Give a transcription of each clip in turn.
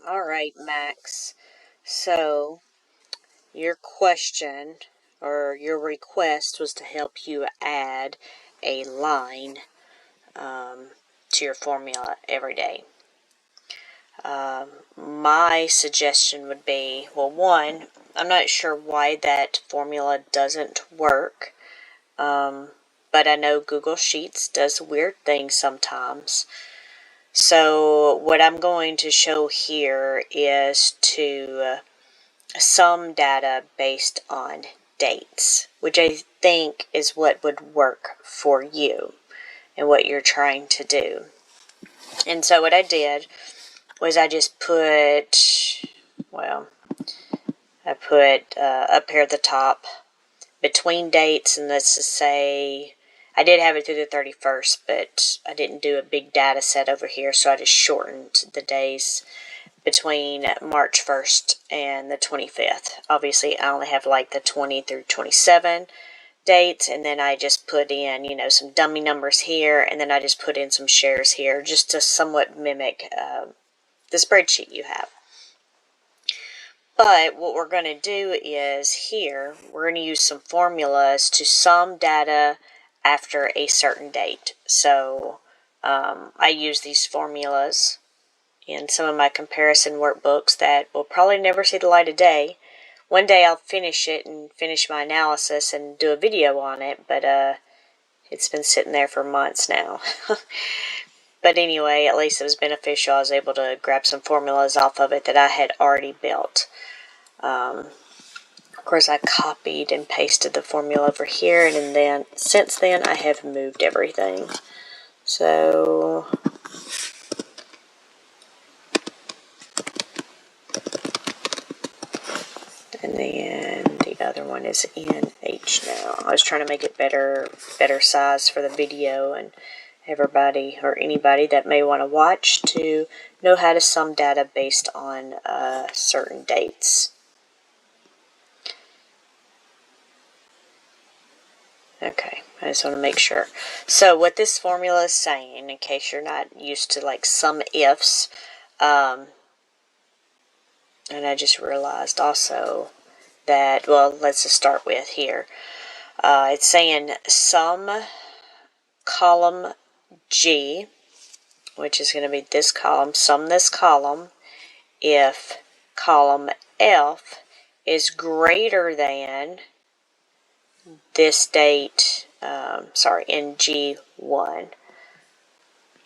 Alright, Max. So, your question or your request was to help you add a line to your formula every day. My suggestion would be, well, one, I'm not sure why that formula doesn't work, but I know Google Sheets does weird things sometimes. So what I'm going to show here is to sum data based on dates, which I think is what would work for you and what you're trying to do. And so what I did was I just put, I put up here at the top between dates, and let's just say I did have it through the 31st, but I didn't do a big data set over here, so I just shortened the days between March 1st and the 25th. Obviously, I only have like the 20 through 27 dates, and then I just put in, some dummy numbers here, and then I just put in some shares here, just to somewhat mimic the spreadsheet you have. But what we're going to do is here, we're going to use some formulas to sum data after a certain date. So I use these formulas in some of my comparison workbooks that will probably never see the light of day. One day I'll finish it and finish my analysis and do a video on it, but it's been sitting there for months now. But anyway, at least it was beneficial. I was able to grab some formulas off of it that I had already built. Of course, I copied and pasted the formula over here, and then since then I have moved everything. So and then the other one is in H now. I was trying to make it better size for the video, and everybody or anybody that may want to watch to know how to sum data based on certain dates. Okay, I just want to make sure. So what this formula is saying, in case you're not used to like sum ifs, and I just realized also that, well, let's just start with here. It's saying sum column G, which is going to be this column, sum this column if column F is greater than this date, in G1.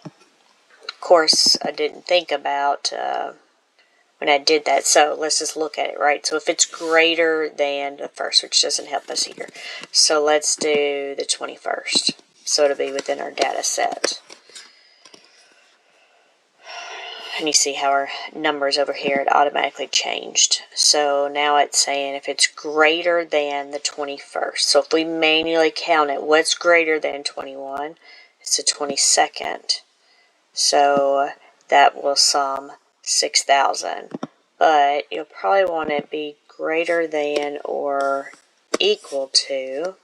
Of course, I didn't think about when I did that, so let's just look at it, right? So if it's greater than the first, which doesn't help us here, so let's do the 21st, so it'll be within our data set. And you see how our numbers over here, it automatically changed. So now it's saying if it's greater than the 21st. So if we manually count it, what's greater than 21? It's the 22nd. So that will sum 6,000. But you'll probably want it to be greater than or equal to.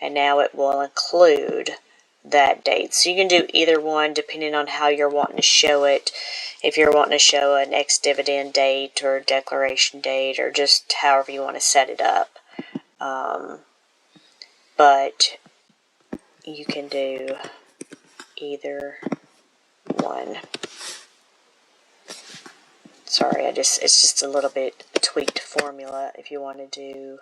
And now it will include that date. So you can do either one depending on how you're wanting to show it. If you're wanting to show an ex-dividend date or declaration date, or just however you want to set it up. But you can do either one. Sorry, it's just a little bit tweaked formula if you want to do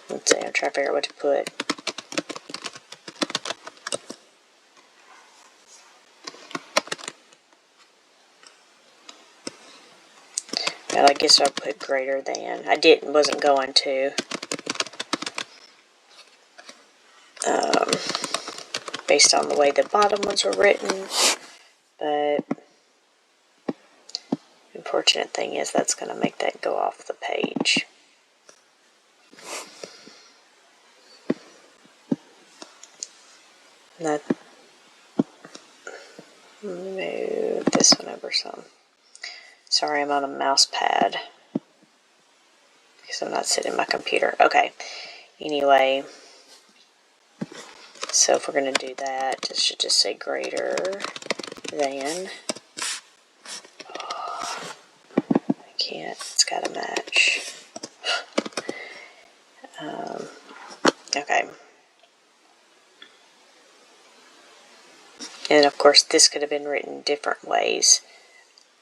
let's see, I'm trying to figure out what to put. Well, I guess I'll put greater than. I wasn't going to. Based on the way the bottom ones were written. But the unfortunate thing is that's going to make that go off the page. Move this one over some. Sorry, I'm on a mouse pad because I'm not sitting at my computer. Okay. Anyway, So if we're going to do that, it should just say greater than. Oh, I can't. It's got to match. Okay. And of course, this could have been written different ways.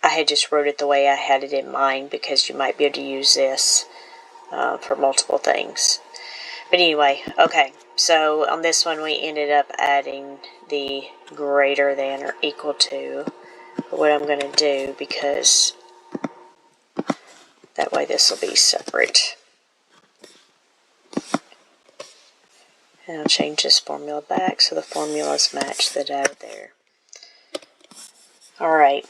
I had just wrote it the way I had it in mind because you might be able to use this for multiple things. But anyway, okay. So on this one, we ended up adding the greater than or equal to. But what I'm going to do, because that way this will be separate. And I'll change this formula back so the formulas match the data there. Alright.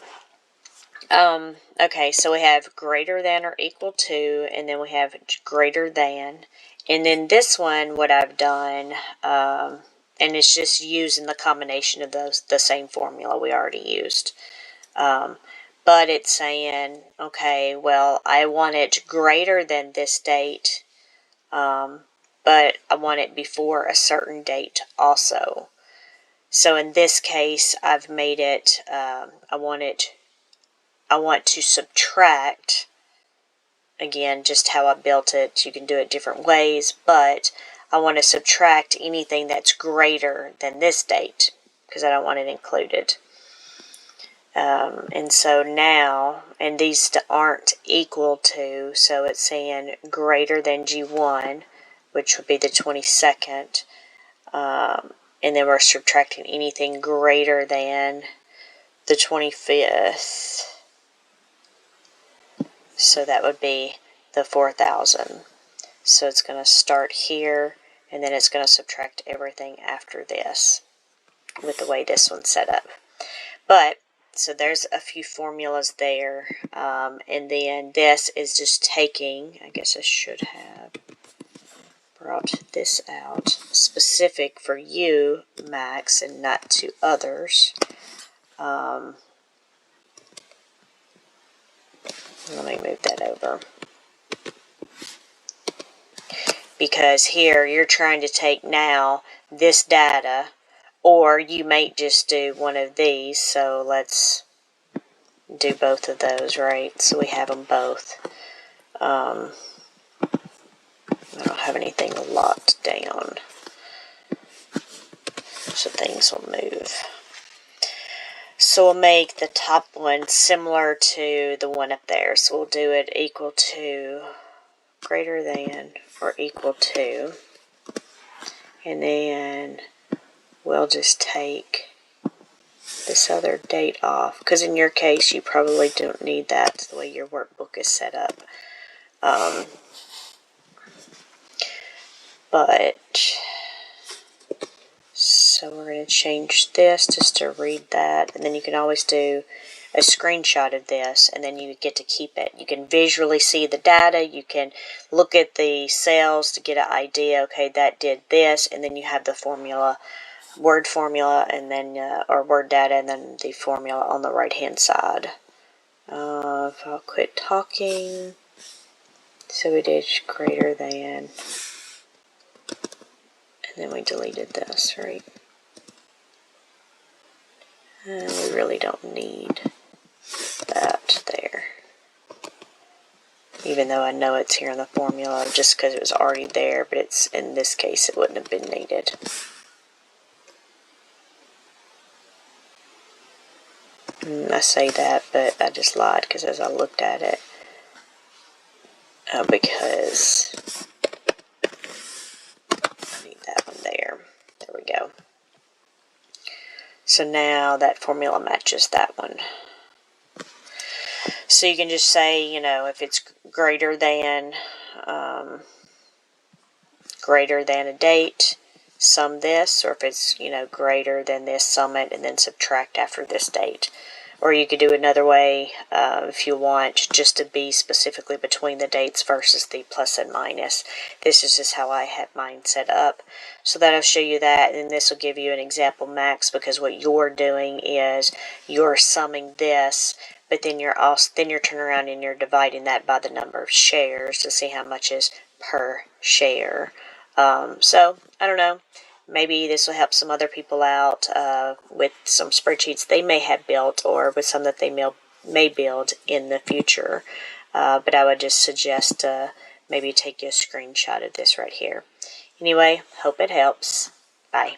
Okay, so we have greater than or equal to, and then we have greater than. And then this one, what I've done, and it's just using the combination of the same formula we already used. But it's saying, okay, well, I want it greater than this date, but I want it before a certain date also. So in this case, I've made it, I want to subtract, again, just how I built it. You can do it different ways, but I want to subtract anything that's greater than this date because I don't want it included. And so now, and these aren't equal to, so it's saying greater than G1, which would be the 22nd, and then we're subtracting anything greater than the 25th, so that would be the 4,000. So it's going to start here, and then it's going to subtract everything after this with the way this one's set up. But so there's a few formulas there, and then this is just taking, I guess I should have brought this out, specific for you, Max, and not to others. Let me move that over. Because here you're trying to take now this data, or you may just do one of these, so let's do both of those, right? So we have them both. I don't have anything locked down, so things will move. So we'll make the top one similar to the one up there. So we'll do it equal to, greater than, or equal to. And then we'll just take this other date off, because in your case you probably don't need that the way your workbook is set up. So we're going to change this just to read that, and then you can always do a screenshot of this, and then you get to keep it. You can visually see the data, you can look at the cells to get an idea, okay, that did this, and then you have the formula, word formula, and then, or word data, and then the formula on the right hand side. If I'll quit talking, so we did greater than, and then we deleted this, right? And we really don't need that there. Even though I know it's here in the formula just because it was already there, but it's, in this case, it wouldn't have been needed. I say that, but I just lied because as I looked at it, because I need that one there. There we go. So now that formula matches that one. So you can just say, you know, if it's greater than a date, sum this, or if it's, you know, greater than this, sum it, and then subtract after this date. Or you could do another way if you want, just to be specifically between the dates versus the plus and minus. This is just how I have mine set up. So that'll show you that, and this will give you an example, Max, because what you're doing is you're summing this, but then you're turning around and you're dividing that by the number of shares to see how much is per share. So I don't know. maybe this will help some other people out with some spreadsheets they may have built, or with some that they may build in the future. But I would just suggest maybe take a screenshot of this right here. Anyway, hope it helps. Bye.